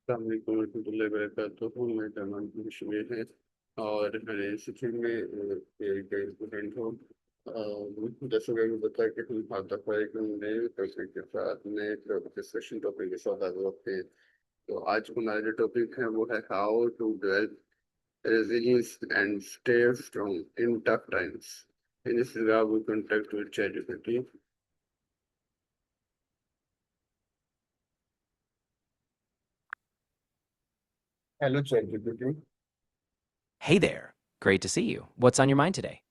अस्सलामुअलैकुम वरहमतुल्लाहि वबरकातुहू। मैं तमाम खुश में है और मेरे शिक्षण में कई स्टूडेंट हो। जैसे मैंने बताया कि हम हर दफा एक नए टॉपिक के साथ नए डिस्कशन टॉपिक के साथ आगे बढ़ते हैं। तो आज हमारा जो टॉपिक है वो है how to develop resilience and stay strong in tough times. In this regard, we contact with ChatGPT. Hello, ChatGPT. Hey there. Great to see you. What's on your mind today?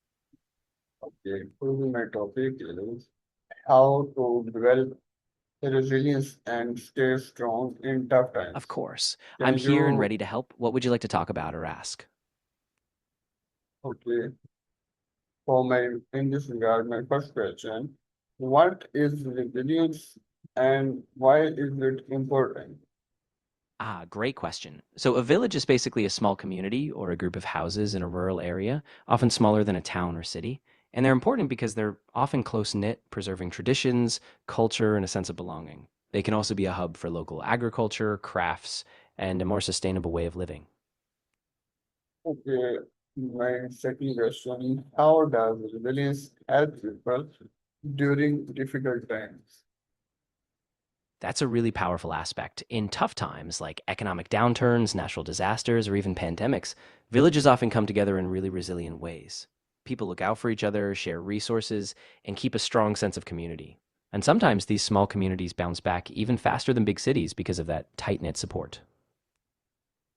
Okay, so my topic is how to develop resilience and stay strong in tough Of times. course. I'm Can here and you, ready to help. What would you like to talk about or ask? okay, for my, in this regard, my first question, what is resilience and why is it important? Great question. So, a village is basically a small community or a group of houses in a rural area, often smaller than a town or city. And they're important because they're often close knit, preserving traditions, culture, and a sense of belonging. They can also be a hub for local agriculture, crafts, and a more sustainable way of living. Okay, my second question, how does resilience help people during difficult times? That's a really powerful aspect. In tough times like economic downturns, natural disasters, or even pandemics, villages often come together in really resilient ways. People look out for each other, share resources, and keep a strong sense of community. And sometimes these small communities bounce back even faster than big cities because of that tight knit support.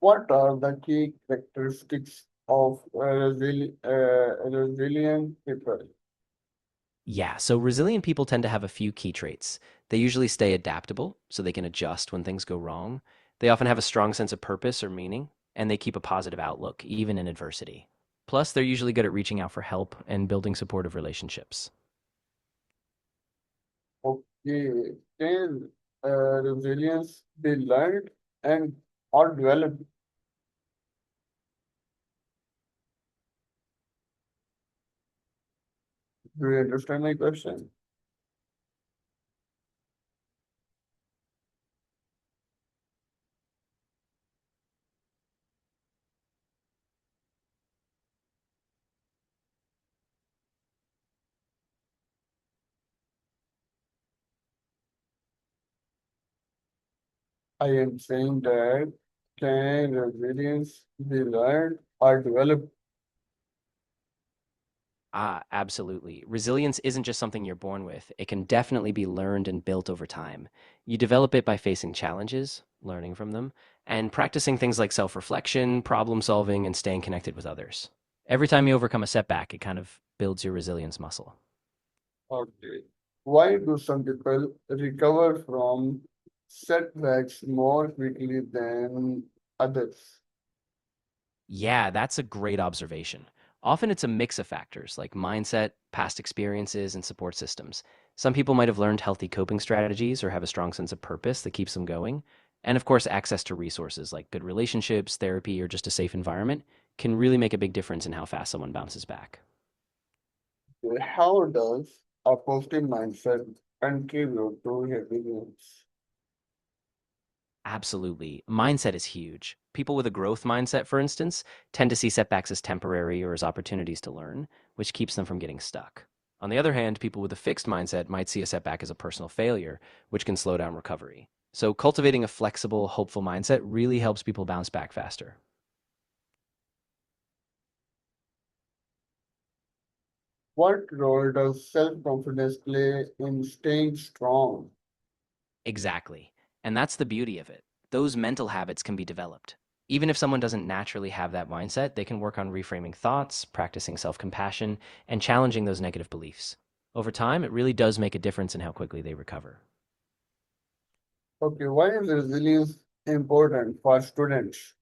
What are the key characteristics of resilient people? Yeah, so resilient people tend to have a few key traits. They usually stay adaptable, so they can adjust when things go wrong. They often have a strong sense of purpose or meaning, and they keep a positive outlook, even in adversity. Plus, they're usually good at reaching out for help and building supportive relationships. Okay, can resilience be learned and or developed? Do you understand my question? I am saying that can resilience be learned or developed? Absolutely. Resilience isn't just something you're born with, it can definitely be learned and built over time. You develop it by facing challenges, learning from them, and practicing things like self reflection, problem solving, and staying connected with others. Every time you overcome a setback, it kind of builds your resilience muscle. Okay. Why do some people recover from setbacks more quickly than others? Yeah, that's a great observation. Often it's a mix of factors like mindset, past experiences, and support systems. Some people might have learned healthy coping strategies or have a strong sense of purpose that keeps them going. And of course, access to resources like good relationships, therapy, or just a safe environment can really make a big difference in how fast someone bounces back. How does a positive mindset contribute to resilience? Absolutely. Mindset is huge. People with a growth mindset, for instance, tend to see setbacks as temporary or as opportunities to learn, which keeps them from getting stuck. On the other hand, people with a fixed mindset might see a setback as a personal failure, which can slow down recovery. So, cultivating a flexible, hopeful mindset really helps people bounce back faster. What role does self-confidence play in staying strong? Exactly. And that's the beauty of it. Those mental habits can be developed. Even if someone doesn't naturally have that mindset, they can work on reframing thoughts, practicing self compassion, and challenging those negative beliefs. Over time, it really does make a difference in how quickly they recover. Okay, why is resilience important for students?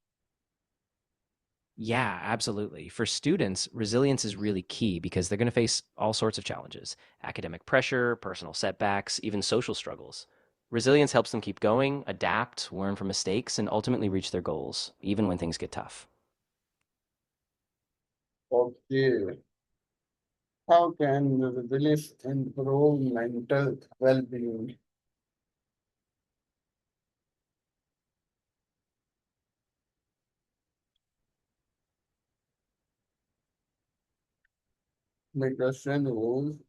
Yeah, absolutely. For students, resilience is really key because they're going to face all sorts of challenges: academic pressure, personal setbacks, even social struggles. Resilience helps them keep going, adapt, learn from mistakes, and ultimately reach their goals, even when things get tough. Okay, how can resilience improve mental well-being? My question is,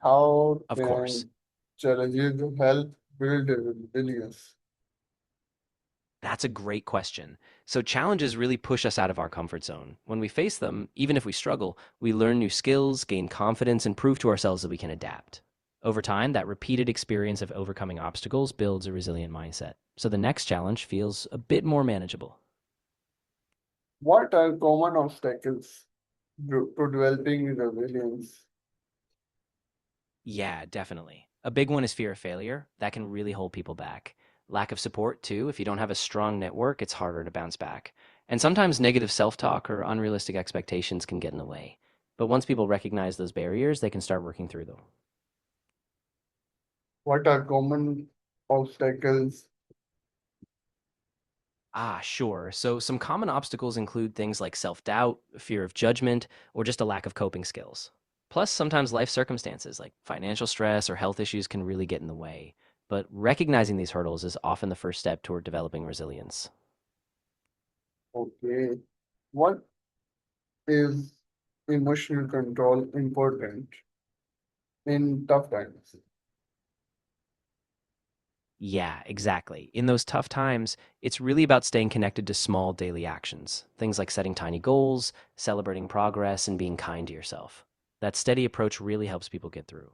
how Of course. can challenges help build resilience? That's a great question. So, challenges really push us out of our comfort zone. When we face them, even if we struggle, we learn new skills, gain confidence, and prove to ourselves that we can adapt. Over time, that repeated experience of overcoming obstacles builds a resilient mindset. So, the next challenge feels a bit more manageable. What are common obstacles to developing resilience? Yeah, definitely. A big one is fear of failure. That can really hold people back. Lack of support, too. If you don't have a strong network, it's harder to bounce back. And sometimes negative self talk or unrealistic expectations can get in the way. But once people recognize those barriers, they can start working through them. What are common obstacles? Sure. So, some common obstacles include things like self doubt, fear of judgment, or just a lack of coping skills. Plus, sometimes life circumstances like financial stress or health issues can really get in the way. But recognizing these hurdles is often the first step toward developing resilience. Okay. What is emotional control important in tough times? Yeah, exactly. In those tough times, it's really about staying connected to small daily actions. Things like setting tiny goals, celebrating progress, and being kind to yourself. That steady approach really helps people get through.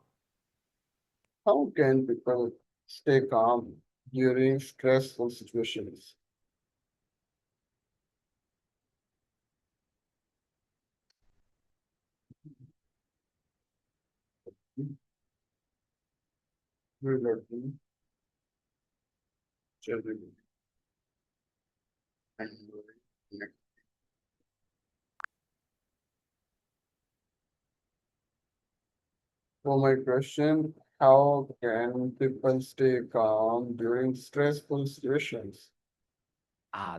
How can people stay calm during stressful situations? Reloading, children, and for my question, how can people stay calm during stressful situations?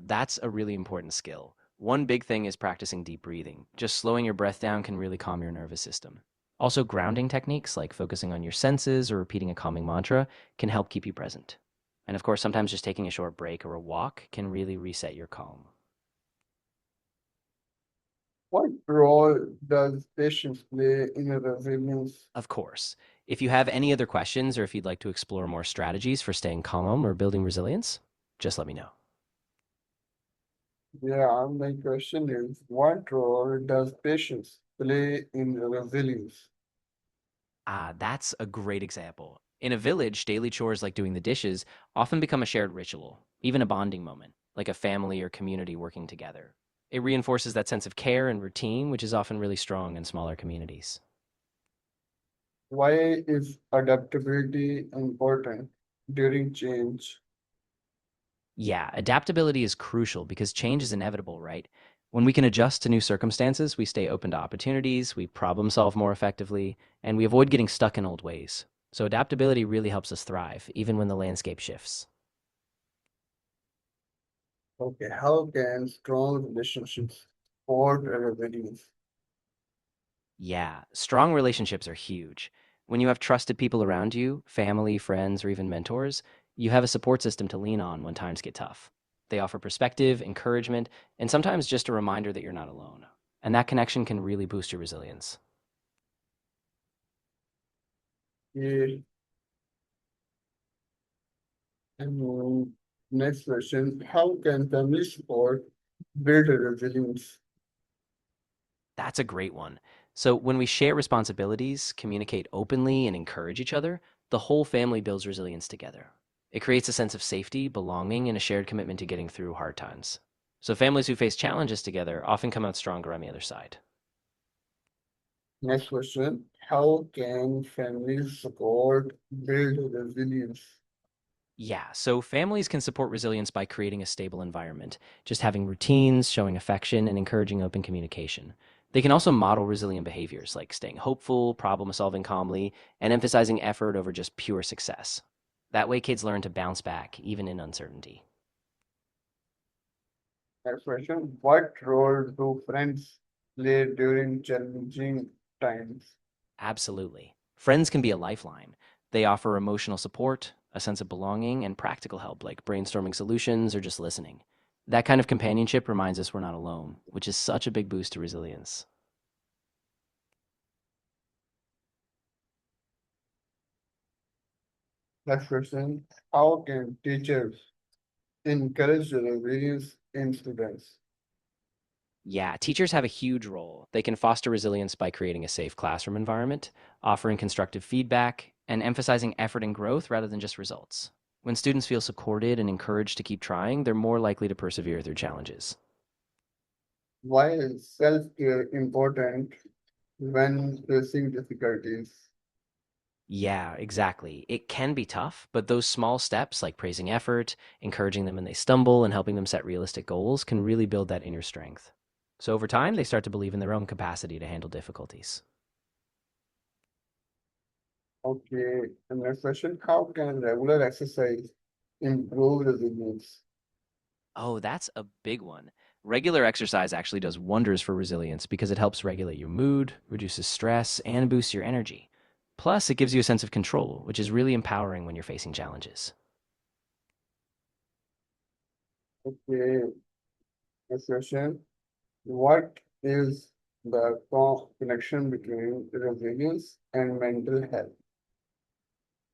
That's a really important skill. One big thing is practicing deep breathing. Just slowing your breath down can really calm your nervous system. Also, grounding techniques like focusing on your senses or repeating a calming mantra can help keep you present. And of course, sometimes just taking a short break or a walk can really reset your calm. What role does patience play in a resilience? Of course. If you have any other questions or if you'd like to explore more strategies for staying calm or building resilience, just let me know. Yeah, my question is, what role does patience play in resilience? That's a great example. In a village, daily chores like doing the dishes often become a shared ritual, even a bonding moment, like a family or community working together. It reinforces that sense of care and routine, which is often really strong in smaller communities. Why is adaptability important during change? Yeah, adaptability is crucial because change is inevitable, right? When we can adjust to new circumstances, we stay open to opportunities, we problem solve more effectively, and we avoid getting stuck in old ways. So, adaptability really helps us thrive, even when the landscape shifts. Okay, how can strong relationships support resilience? Yeah, strong relationships are huge. When you have trusted people around you, family, friends, or even mentors, you have a support system to lean on when times get tough. They offer perspective, encouragement, and sometimes just a reminder that you're not alone. And that connection can really boost your resilience. Yeah, and next question, how can family support build resilience? That's a great one. So, when we share responsibilities, communicate openly, and encourage each other, the whole family builds resilience together. It creates a sense of safety, belonging, and a shared commitment to getting through hard times. So, families who face challenges together often come out stronger on the other side. Next question, how can families support build resilience? Yeah, so families can support resilience by creating a stable environment, just having routines, showing affection, and encouraging open communication. They can also model resilient behaviors like staying hopeful, problem solving calmly, and emphasizing effort over just pure success. That way, kids learn to bounce back, even in uncertainty. Next question, what role do friends play during challenging times? Absolutely. Friends can be a lifeline. They offer emotional support, a sense of belonging, and practical help like brainstorming solutions or just listening. That kind of companionship reminds us we're not alone, which is such a big boost to resilience. Next question. How can teachers encourage the resilience in students? Yeah, teachers have a huge role. They can foster resilience by creating a safe classroom environment, offering constructive feedback, and emphasizing effort and growth rather than just results. When students feel supported and encouraged to keep trying, they're more likely to persevere through challenges. Why is self-care important when facing difficulties? Yeah, exactly. It can be tough, but those small steps like praising effort, encouraging them when they stumble, and helping them set realistic goals can really build that inner strength. So over time, they start to believe in their own capacity to handle difficulties. Okay, and next question. How can regular exercise improve resilience? Oh, that's a big one. Regular exercise actually does wonders for resilience because it helps regulate your mood, reduces stress, and boosts your energy. Plus, it gives you a sense of control, which is really empowering when you're facing challenges. Okay, next question. What is the connection between resilience and mental health?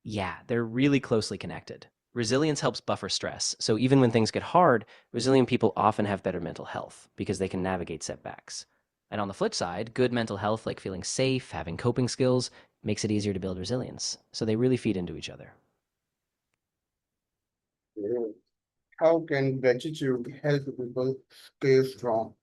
Yeah, they're really closely connected. Resilience helps buffer stress, so even when things get hard, resilient people often have better mental health because they can navigate setbacks. And on the flip side, good mental health, like feeling safe, having coping skills, makes it easier to build resilience. So they really feed into each other. Yeah. How can gratitude help people stay strong?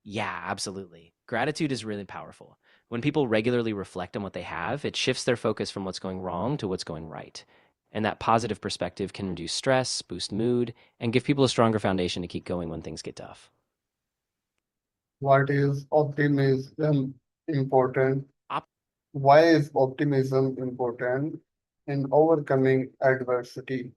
Yeah, absolutely. Gratitude is really powerful. When people regularly reflect on what they have, it shifts their focus from what's going wrong to what's going right. And that positive perspective can reduce stress, boost mood, and give people a stronger foundation to keep going when things get tough. What is optimism important? Op- Why is optimism important in overcoming adversity?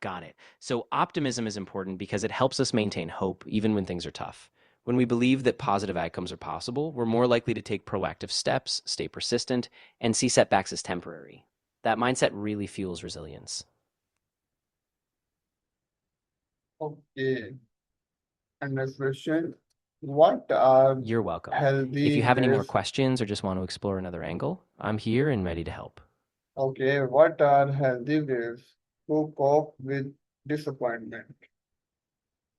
Got it. So optimism is important because it helps us maintain hope even when things are tough. When we believe that positive outcomes are possible, we're more likely to take proactive steps, stay persistent, and see setbacks as temporary. That mindset really fuels resilience. Okay, and next question. What are You're welcome. If healthy you have any more ways? questions or just want to explore another angle, I'm here and ready to help. Okay, what are healthy ways to cope with disappointment?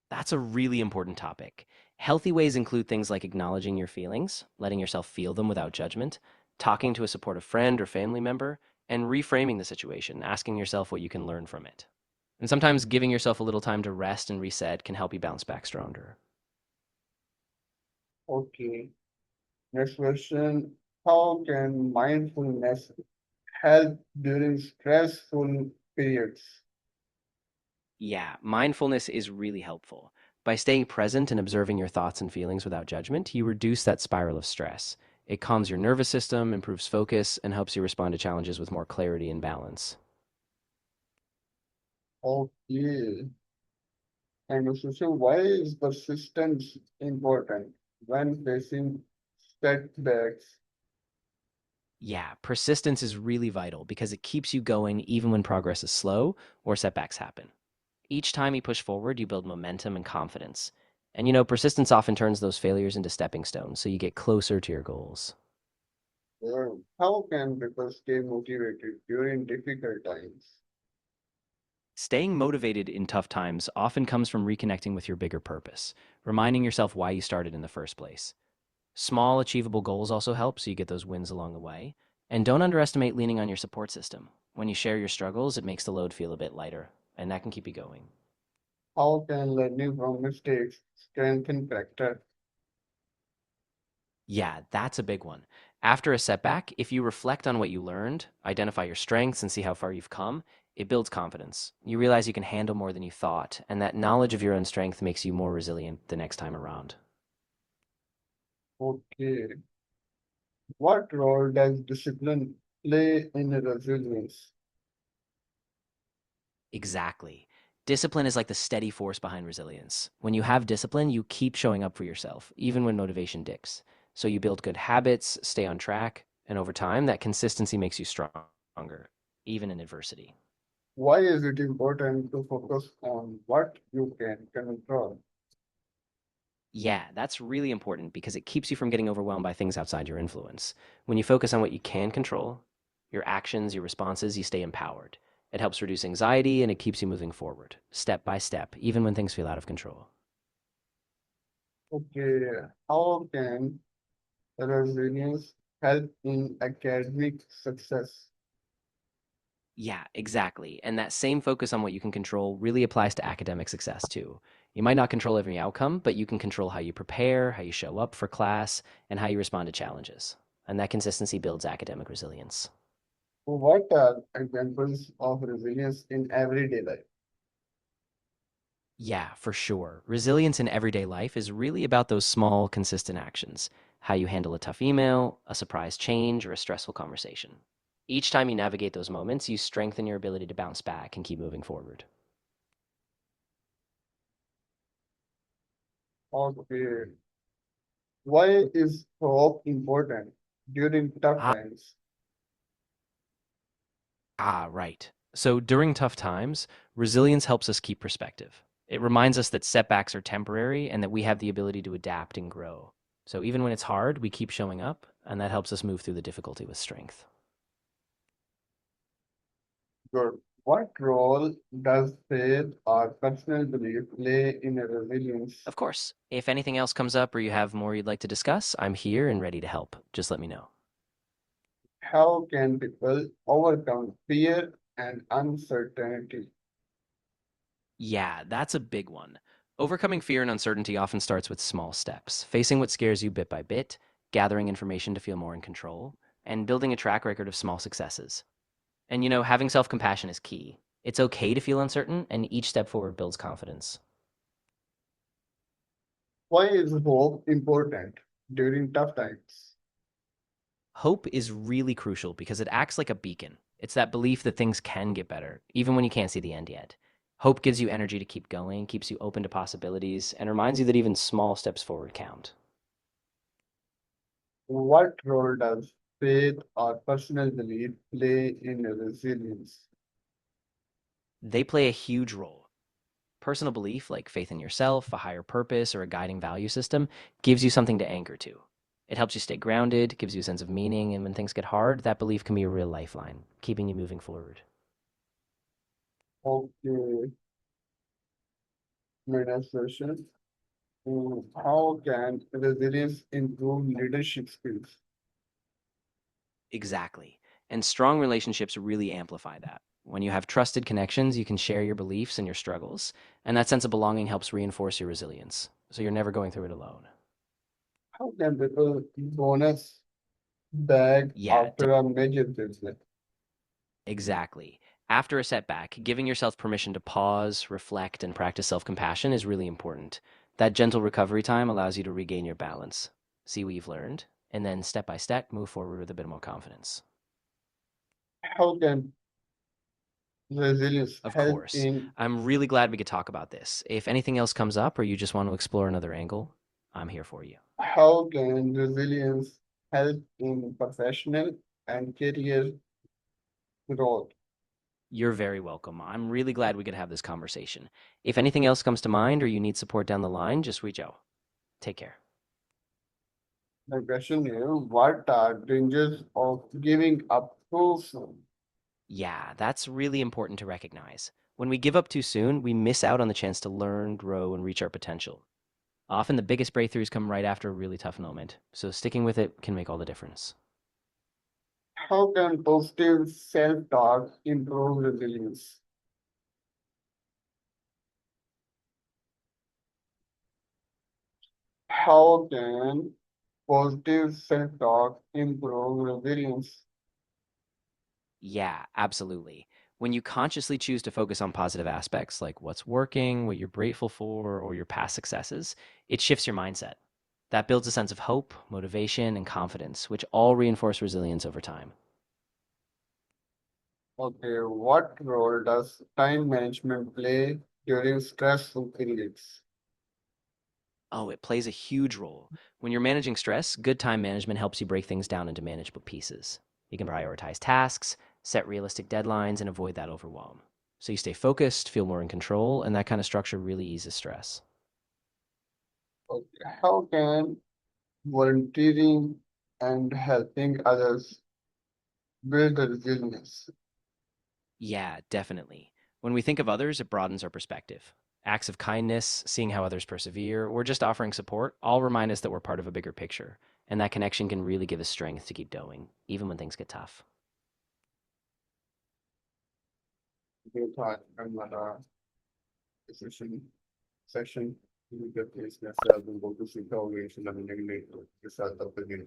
That's a really important topic. Healthy ways include things like acknowledging your feelings, letting yourself feel them without judgment, talking to a supportive friend or family member, and reframing the situation, asking yourself what you can learn from it. And sometimes giving yourself a little time to rest and reset can help you bounce back stronger. Okay, next question. How can mindfulness help during stressful periods? Yeah, mindfulness is really helpful. By staying present and observing your thoughts and feelings without judgment, you reduce that spiral of stress. It calms your nervous system, improves focus, and helps you respond to challenges with more clarity and balance. Okay, and also, why is persistence important when facing setbacks? Yeah, persistence is really vital because it keeps you going even when progress is slow or setbacks happen. Each time you push forward, you build momentum and confidence. And persistence often turns those failures into stepping stones, so you get closer to your goals. How can people stay motivated during difficult times? Staying motivated in tough times often comes from reconnecting with your bigger purpose, reminding yourself why you started in the first place. Small, achievable goals also help so you get those wins along the way. And don't underestimate leaning on your support system. When you share your struggles, it makes the load feel a bit lighter, and that can keep you going. How can learning from mistakes strengthen character? Yeah, that's a big one. After a setback, if you reflect on what you learned, identify your strengths, and see how far you've come, it builds confidence. You realize you can handle more than you thought, and that knowledge of your own strength makes you more resilient the next time around. Okay. What role does discipline play in resilience? Exactly. Discipline is like the steady force behind resilience. When you have discipline, you keep showing up for yourself, even when motivation dips. So you build good habits, stay on track, and over time, that consistency makes you stronger, even in adversity. Why is it important to focus on what you can control? Yeah, that's really important because it keeps you from getting overwhelmed by things outside your influence. When you focus on what you can control, Your actions, your responses, you stay empowered. It helps reduce anxiety and it keeps you moving forward, step by step, even when things feel out of control. Okay, how can resilience help in academic success? Yeah, exactly. And that same focus on what you can control really applies to academic success too. You might not control every outcome, but you can control how you prepare, how you show up for class, and how you respond to challenges. And that consistency builds academic resilience. What are examples of resilience in everyday life? Yeah, for sure. Resilience in everyday life is really about those small, consistent actions. How you handle a tough email, a surprise change, or a stressful conversation. Each time you navigate those moments, you strengthen your ability to bounce back and keep moving forward. Okay, why is hope important during tough times? Right. So during tough times, resilience helps us keep perspective. It reminds us that setbacks are temporary and that we have the ability to adapt and grow. So even when it's hard, we keep showing up, and that helps us move through the difficulty with strength. Good. What role does faith or personal belief play in a resilience? Of course, if anything else comes up or you have more you'd like to discuss, I'm here and ready to help. Just let me know. How can people overcome fear and uncertainty? Yeah, that's a big one. Overcoming fear and uncertainty often starts with small steps, facing what scares you bit by bit, gathering information to feel more in control, and building a track record of small successes. And having self compassion is key. It's okay to feel uncertain, and each step forward builds confidence. Why is hope important during tough times? Hope is really crucial because it acts like a beacon. It's that belief that things can get better, even when you can't see the end yet. Hope gives you energy to keep going, keeps you open to possibilities, and reminds you that even small steps forward count. What role does faith or personal belief play in resilience? They play a huge role. Personal belief, like faith in yourself, a higher purpose, or a guiding value system, gives you something to anchor to. It helps you stay grounded, gives you a sense of meaning, and when things get hard, that belief can be a real lifeline, keeping you moving forward. Okay, my next question. How can resilience improve leadership skills? Exactly. And strong relationships really amplify that. When you have trusted connections, you can share your beliefs and your struggles, and that sense of belonging helps reinforce your resilience. So you're never going through it alone. How can people bonus back Yeah, after a major setback? exactly. After a setback, giving yourself permission to pause, reflect, and practice self compassion is really important. That gentle recovery time allows you to regain your balance, see what you've learned, and then step by step move forward with a bit more confidence. How can resilience Of help course. in I'm really glad we could talk about this. If anything else comes up or you just want to explore another angle, I'm here for you. how can resilience help in professional and career growth? You're very welcome. I'm really glad we could have this conversation. If anything else comes to mind or you need support down the line, just reach out. Take care. The question is, what are dangers of giving up too soon? Yeah, that's really important to recognize. When we give up too soon, we miss out on the chance to learn, grow, and reach our potential. Often the biggest breakthroughs come right after a really tough moment, so sticking with it can make all the difference. How can positive self-talk improve resilience? How can positive self-talk improve resilience? Yeah, absolutely. When you consciously choose to focus on positive aspects like what's working, what you're grateful for, or your past successes, it shifts your mindset. That builds a sense of hope, motivation, and confidence, which all reinforce resilience over time. Okay, what role does time management play during stressful periods? Oh, it plays a huge role. When you're managing stress, good time management helps you break things down into manageable pieces. You can prioritize tasks, set realistic deadlines, and avoid that overwhelm. So you stay focused, feel more in control, and that kind of structure really eases stress. Okay, how can volunteering and helping others build a resilience. Yeah, definitely. When we think of others, it broadens our perspective. Acts of kindness, seeing how others persevere, or just offering support all remind us that we're part of a bigger picture. And that connection can really give us strength to keep going, even when things get tough. Good thought. Another decision session. You get this yourself and go to see how we should eliminate the result of the new